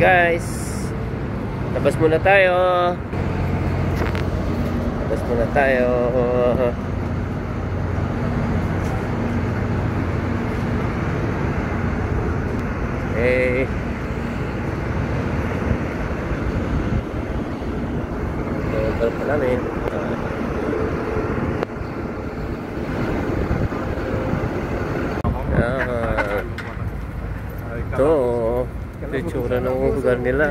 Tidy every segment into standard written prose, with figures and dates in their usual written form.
Guys, labas muna tayo. Labas muna tayo. Okay. Ito pa namin. Ito. Ito yung tsura ng lugar nila.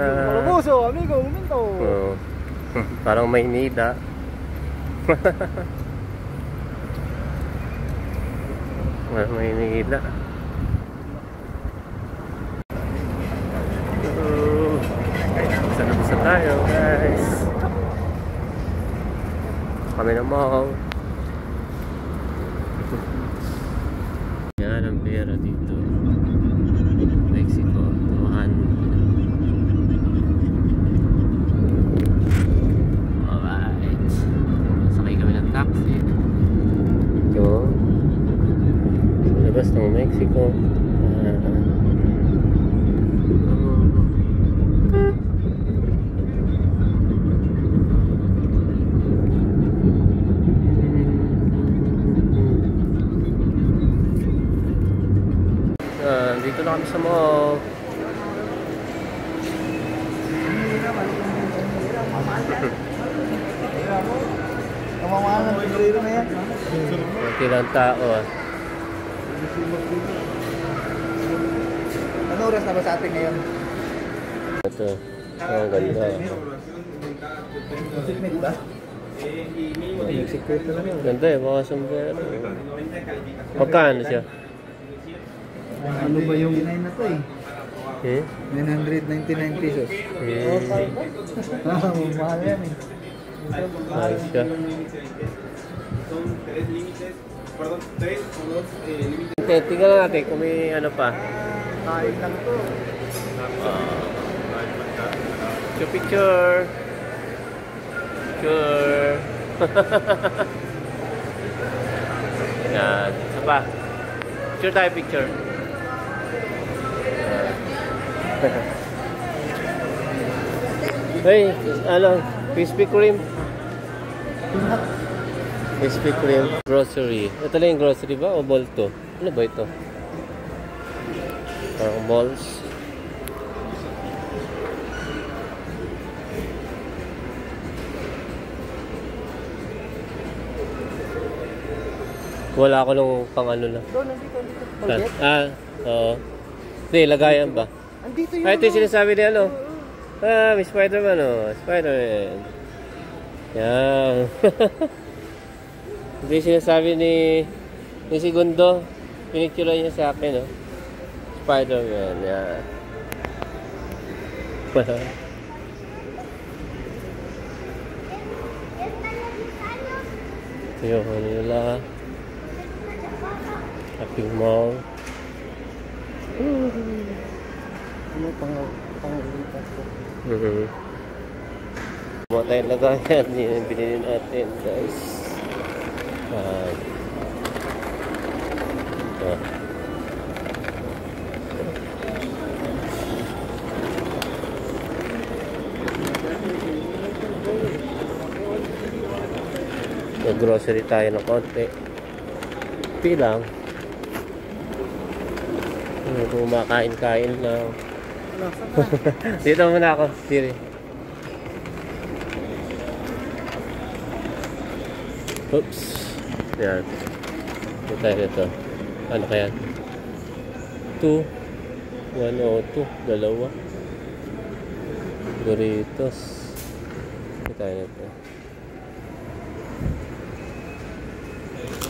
Amigo, uminto. Parang Maynila. Parang Maynila. Sana tayo, guys. Kami na mall. Yan ang pera dito. Mexico, Tuhan. Alright. Sakay kami ng taxi. Ito. Sa labas ng Mexico. Dito na kami sa mall. Okay lang tao ah. Ano oras na ba sa atin ngayon? Ito. Oh, ganda. Sigmate ba? Secret lang yun. Ganda eh, mga sombrero. Magkano siya? Ano ba yung inay na to eh? 999 pesos. Mahal yan eh. Ayos siya. Tingnan natin kung may ano pa. Kahit lang to. Picture. Picture. Yan. Isa pa. Picture tayo, picture. Hey, ano? Krispy Kreme. Krispy Kreme. Grocery. Ito lang yung grocery ba? O ball to? Ano ba ito? Parang balls. Wala ako nung pang ano na. Doon, nandito. Oo. Hindi, lagayan ba? Andito yun. Ito yung sinasabi ni ano. May Spider-Man oh. Spider-Man. Yan. Ito yung sinasabi ni Segundo. Pinicture niya sa akin oh. Spider-Man. Yan. Ito yung ano nila. Happy Mall. Ano pang-ulitas ko? Mga tayong lagayan. Yan yung binili natin guys. Mag-grocery tayo ng konti. Pilang. Kumakain-kain lang. Lasa pa. Dito muna ako, Siri. Oops. Yan. Dito tayo dito. Ano kaya? 2. 102. Dalawa. Doritos. Dito tayo dito.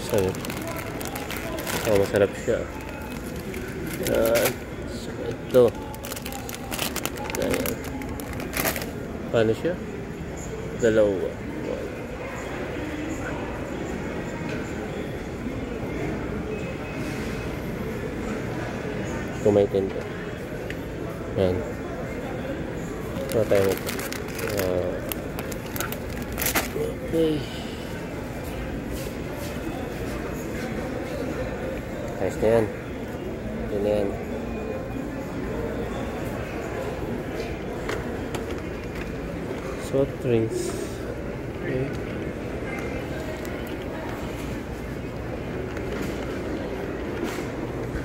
So, masarap siya. Yan. So, ito. Ayan. Paano siya? Dalawa. Kumaitin ko. Yan. Ano tayo nito? Okay. Ayos na yan. Ito na yan. Soft drinks. Okay.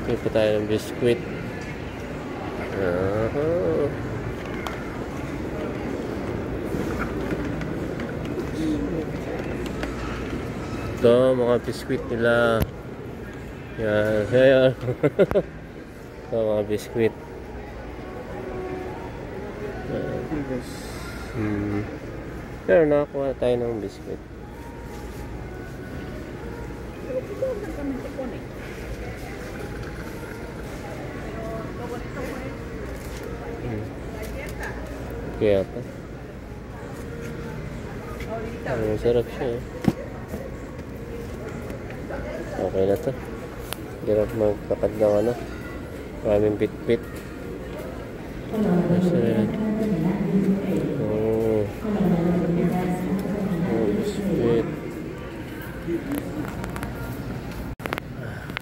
Okay pa tayo ng biskuit. Ito, mga biskuit nila. Yan, yan. Ito, mga biskuit. Pero nakakuha tayo ng biskuit. Kaya pa. Masarap siya eh. Okay na to. Hirap magkakad ng ano. Maraming bit-bit. Masarap. Oh, biscuit.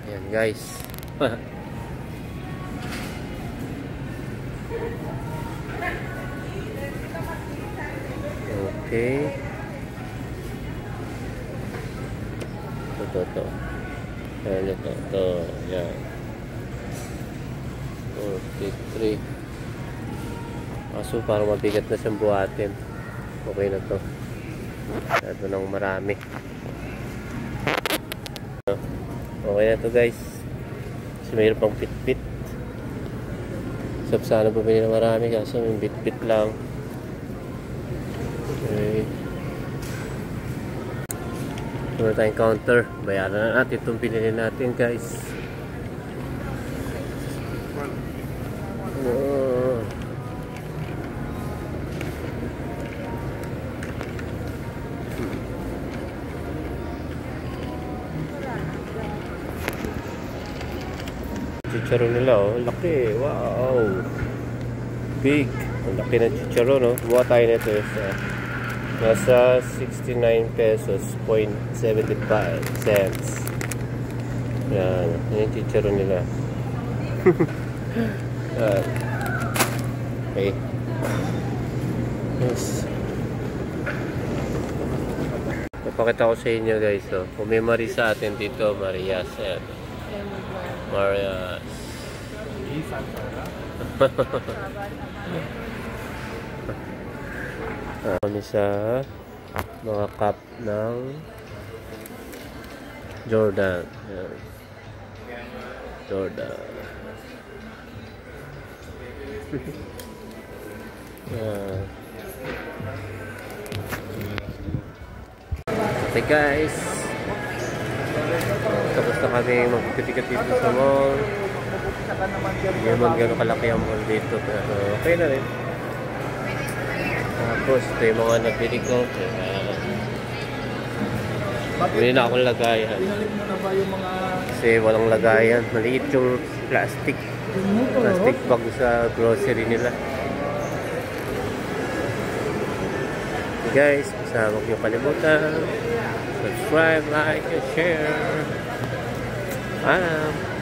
Ayan guys. Okay. Ito. Ayan ito. Ito. Ayan. 43. Kaso parang mabigat na siyang buhatin. Okay na to. Ito nang marami. Okay na to guys. Kasi mayroon pang bit-bit. Sana bumili na marami kaso may bit-bit lang. Okay. Meron tayong counter. Bayaran na natin itong pinili natin guys. Chicharon nila oh. Laki. Wow. Big. Ang laki ng chicharon no. Buha tayo nito nasa 69 pesos 0.75 cents. Yan. Yan yung chicharon nila. Okay. Yes. Papakita ko sa inyo guys oh. Kung may Marie sa atin dito, Marias. Ayan. Marias. Kami sa mga cup ng Jordan. Ayan. Jordan. Okay guys, tapos na kami magpitikat dito sa mall. Hindi naman gano'ng kalaki ang mall dito, pero okay na rin. Tapos ito yung mga nabili ko. Bili na akong lagayan kasi walang lagayan. Maliit yung plastic bag sa grocery nila. Guys, huwag niyo kalimutan subscribe, like, and share. Paalam.